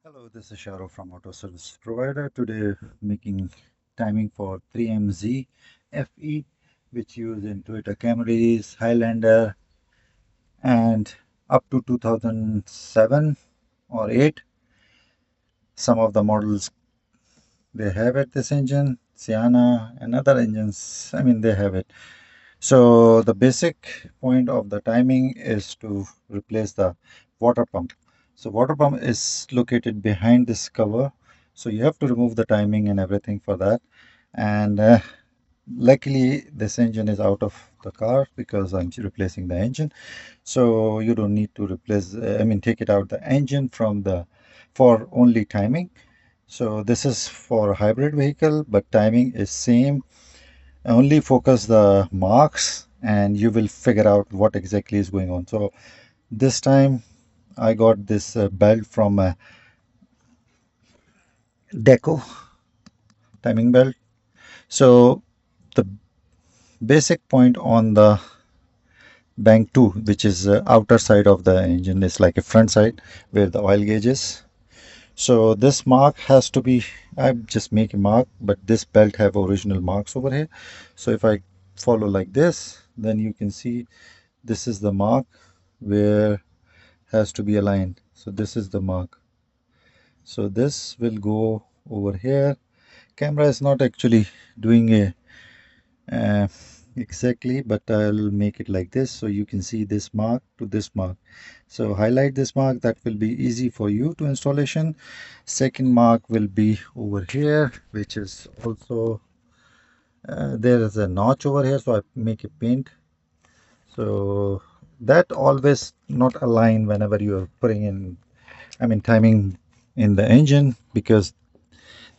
Hello, this is Sharo from Auto Service Provider. Today, making timing for 3MZ FE, which used in Toyota Camrys, Highlander, and up to 2007 or 8. Some of the models they have it this engine, Sienna, and other engines. I mean, they have it. So the basic point of the timing is to replace the water pump. So water pump is located behind this cover. So you have to remove the timing and everything for that. And luckily this engine is out of the car because I'm replacing the engine. So you don't need to replace, take it out the engine from the for only timing. So this is for a hybrid vehicle, but timing is same. Only focus the marks and you will figure out what exactly is going on. So this time I got this belt from Deco timing belt. So the basic point on the bank 2, which is outer side of the engine, is like a front side where the oil gauge is. So this mark has to be, I just make a mark, but this belt have original marks over here. So if I follow like this, then you can see this is the mark where has to be aligned. So this is the mark. So this will go over here. Camera is not actually doing a uh, exactly, but I'll make it like this so you can see this mark to this mark. So highlight this mark, that will be easy for you to installation. Second mark will be over here, which is also there is a notch over here, so I make a paint. So that always not align whenever you are putting in, timing in the engine, because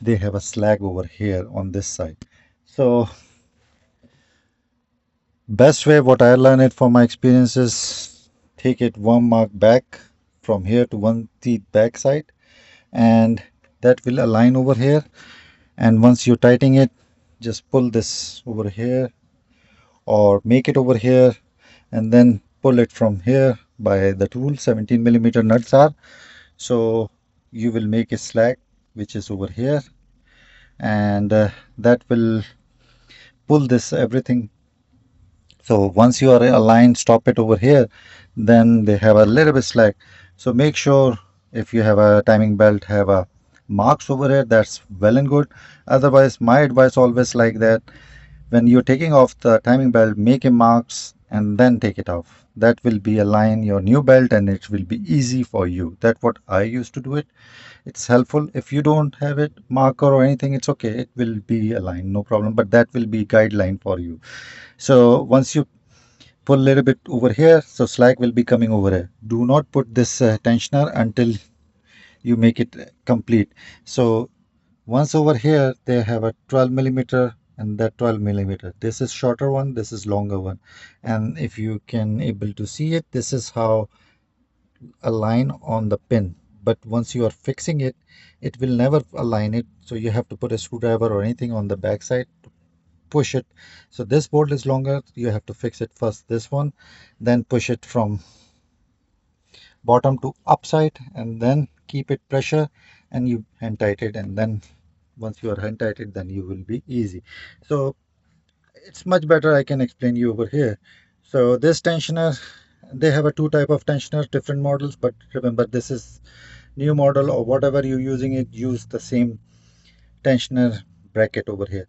they have a slag over here on this side. So best way what I learned it from my experiences, take it one mark back from here to one teeth back side, and that will align over here. And once you tighten it, just pull this over here or make it over here, and then pull it from here by the tool. 17 millimeter nuts are, so you will make a slag which is over here, and that will pull this everything. So once you are aligned, stop it over here, then they have a little bit slack. So make sure if you have a timing belt have a marks over here, that's well and good. Otherwise, my advice always like that, when you're taking off the timing belt, make a marks and then take it off. That will be align your new belt and it will be easy for you. That's what I used to do it. It's helpful. If you don't have it marker or anything, it's okay, it will be aligned, no problem, but that will be guideline for you. So once you pull a little bit over here, so slack will be coming over here. Do not put this tensioner until you make it complete. So once over here they have a 12 millimeter and that 12 millimeter, this is shorter one, this is longer one, and if you can able to see it, this is how align on the pin. But once you are fixing it, it will never align it, so you have to put a screwdriver or anything on the back side, push it. So this bolt is longer, you have to fix it first, this one, then push it from bottom to upside, and then keep it pressure, and you hand tight it, and then once you are hand tighted, then you will be easy. So it's much better, I can explain you over here. So this tensioner, they have a two type of tensioner, different models, but remember this is new model, or whatever you're using it, use the same tensioner bracket over here.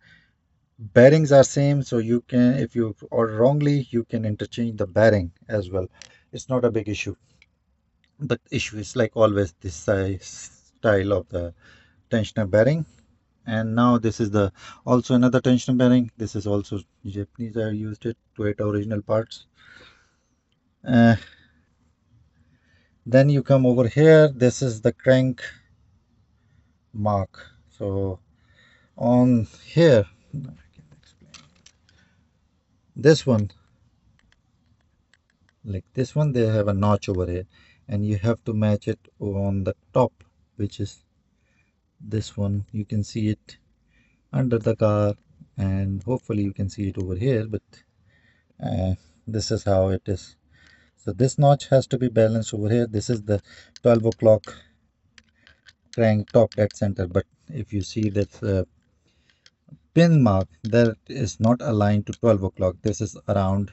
Bearings are same, so you can, if you order wrongly, you can interchange the bearing as well. It's not a big issue. The issue is like always this size style of the tensioner bearing. And now this is the also another tensioner bearing. This is also Japanese, I used it to it original parts. uh, then you come over here, this is the crank mark. So on here, this one, like this one, they have a notch over here, and you have to match it on the top, which is this one. You can see it under the car, and hopefully you can see it over here, but this is how it is. So this notch has to be balanced over here. This is the 12 o'clock crank top dead center, but if you see that pin mark, that is not aligned to 12 o'clock. This is around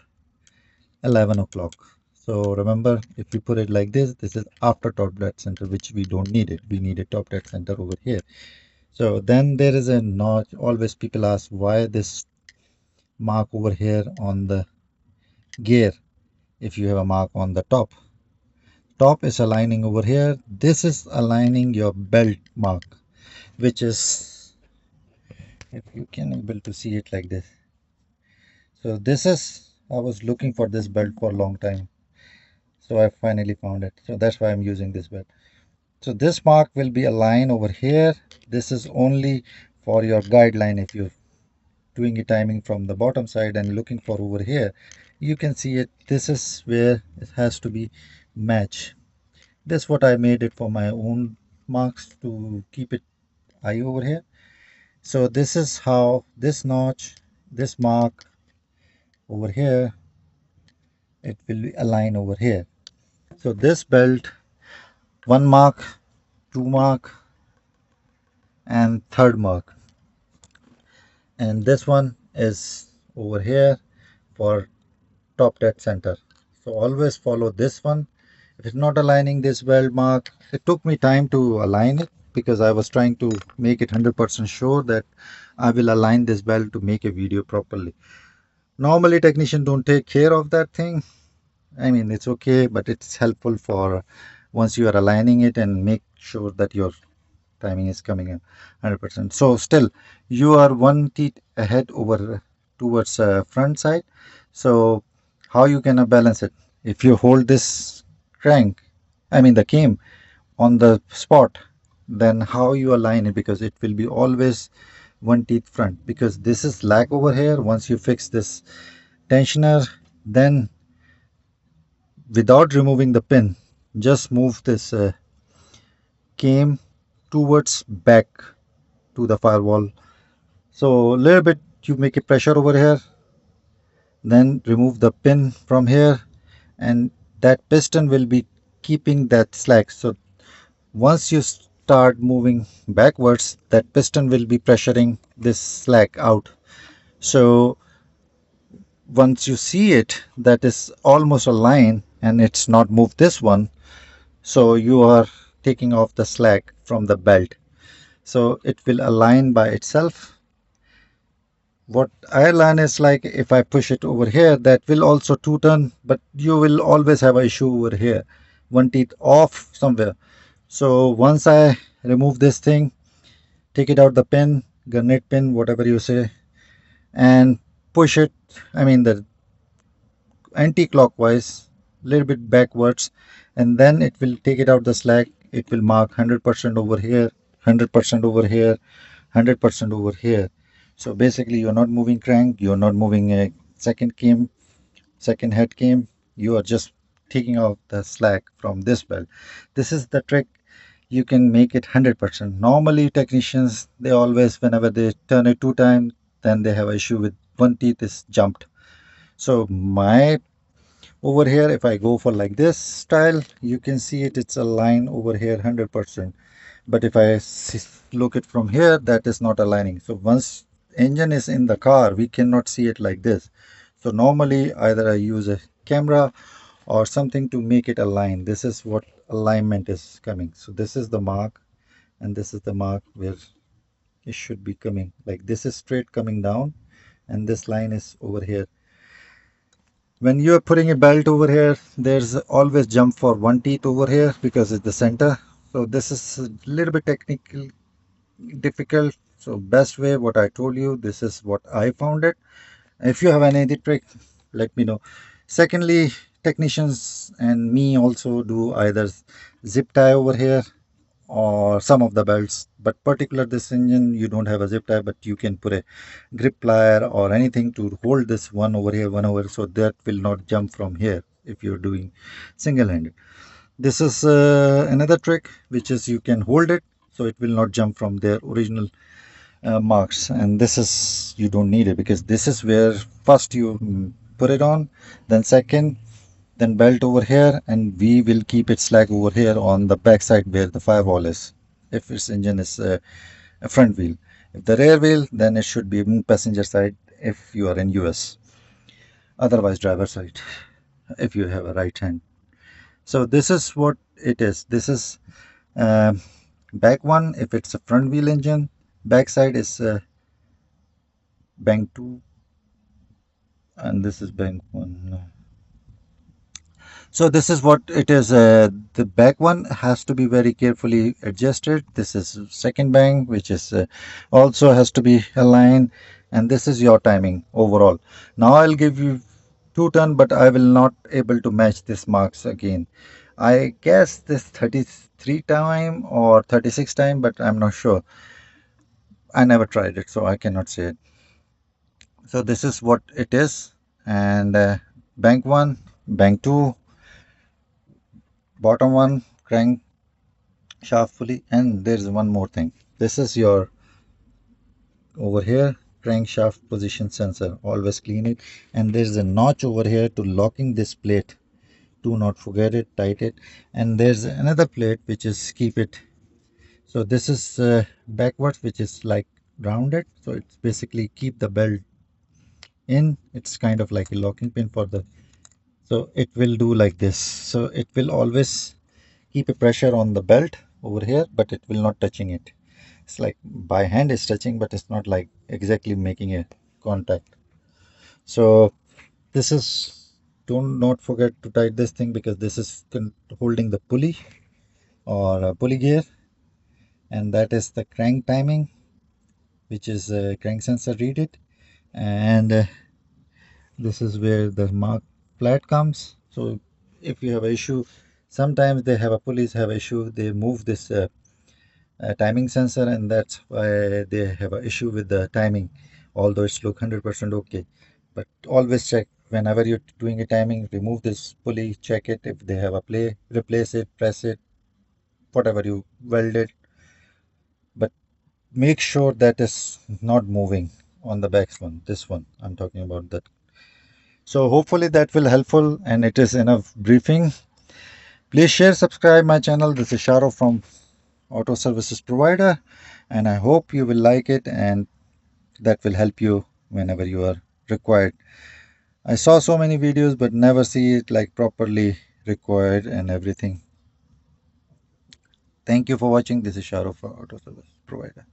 11 o'clock. So remember, if you put it like this is after top dead center, which we don't need it. We need a top dead center over here. So then there is a notch. Always people ask why this mark over here on the gear if you have a mark on the top is aligning over here. This is aligning your belt mark, which is, if you can able to see it like this. So this is, I was looking for this belt for a long time, so I finally found it. So that's why I'm using this belt. So this mark will be aligned over here. This is only for your guideline. If you're doing a timing from the bottom side and looking for over here, you can see it. This is where it has to be match. This what I made it for my own marks to keep it high over here. So this is how this notch, this mark over here, it will be aligned over here. So this belt, one mark, two mark, and third mark, and this one is over here for top dead center. So always follow this one. If it's not aligning this belt mark, it took me time to align it because I was trying to make it 100% sure that I will align this belt to make a video properly. Normally technicians don't take care of that thing. I mean, it's okay, but it's helpful for once you are aligning it and make sure that your timing is coming in 100%. So still you are one teeth ahead over towards front side. So how you can balance it? If you hold this crank, I mean the cam on the spot, then how you align it, because it will be always one teeth front, because this is lag over here. Once you fix this tensioner, then without removing the pin, just move this cam towards back to the firewall. So a little bit you make a pressure over here, then remove the pin from here, and that piston will be keeping that slack. So once you start moving backwards, that piston will be pressuring this slack out. So once you see it, that is almost aligned and it's not moved this one, so you are taking off the slack from the belt. So it will align by itself. What I learn is like if I push it over here, that will also two turn, but you will always have an issue over here, one teeth off somewhere. So once I remove this thing, take it out the pin, garnet pin, whatever you say, and push it, I mean the anti-clockwise, little bit backwards, and then it will take it out the slack. It will mark 100% over here, 100% over here, 100% over here. So basically you're not moving crank, you're not moving a second cam, second head cam, you are just taking out the slack from this belt. This is the trick. You can make it 100%. Normally technicians, they always, whenever they turn it two times, then they have an issue with one teeth is jumped. So my over here, if I go for like this style, you can see it, it's a line over here 100%. But if I look it from here, that is not aligning. So once engine is in the car, we cannot see it like this. So normally either I use a camera or something to make it align. This is what alignment is coming. So this is the mark, and this is the mark where it should be coming. Like this is straight coming down, and this line is over here. When you are putting a belt over here, there's always jump for one teeth over here because it's the center. So this is a little bit technical, difficult. So best way, what I told you, this is what I found it. If you have any other trick, let me know. Secondly, technicians and me also do either zip tie over here or some of the belts, but particular this engine you don't have a zip tie, but you can put a grip plier or anything to hold this one over here, one over, so that will not jump from here if you're doing single-handed. This is another trick, which is you can hold it so it will not jump from their original marks, and this is you don't need it because this is where first you put it on, then second, then belt over here, and we will keep it slack over here on the back side where the firewall is. if its engine is a front wheel. If the rear wheel, then it should be in passenger side if you are in US. Otherwise, driver side if you have a right hand. So this is what it is. This is uh, back one if it's a front wheel engine. Back side is bank two, and this is bank one. No. So this is what it is. The back one has to be very carefully adjusted. This is second bank, which is also has to be aligned, and this is your timing overall. Now I'll give you two turn, but I will not able to match this marks again. I guess this 33 time or 36 time, but I'm not sure. I never tried it, so I cannot say it. So this is what it is, and bank one, bank two, bottom one, crank shaftfully, and there's one more thing. This is your over here crankshaft position sensor. Always clean it, and there's a notch over here to locking this plate. Do not forget it, tight it, and there's another plate which is keep it. So this is backwards, which is like rounded. So it's basically keep the belt in. It's kind of like a locking pin for the. So it will do like this. So it will always keep a pressure on the belt over here, but it will not touching it. It's like by hand it's touching, but it's not like exactly making a contact. So this is, don't not forget to tight this thing, because this is holding the pulley or pulley gear, and that is the crank timing, which is crank sensor read it, and this is where the mark flat comes. So if you have an issue, sometimes they have a police have issue, they move this timing sensor, and that's why they have an issue with the timing, although it's look 100% okay. But always check whenever you're doing a timing, remove this pulley, check it. If they have a play, replace it, press it, whatever you weld it, but make sure that is not moving on the back one. This one I'm talking about that. So hopefully that will helpful, and it is enough briefing. Please share, subscribe my channel. This is Sharo from Auto Services Provider, and I hope you will like it, and that will help you whenever you are required. I saw so many videos but never see it like properly required and everything. Thank you for watching. This is Sharo for Auto Service Provider.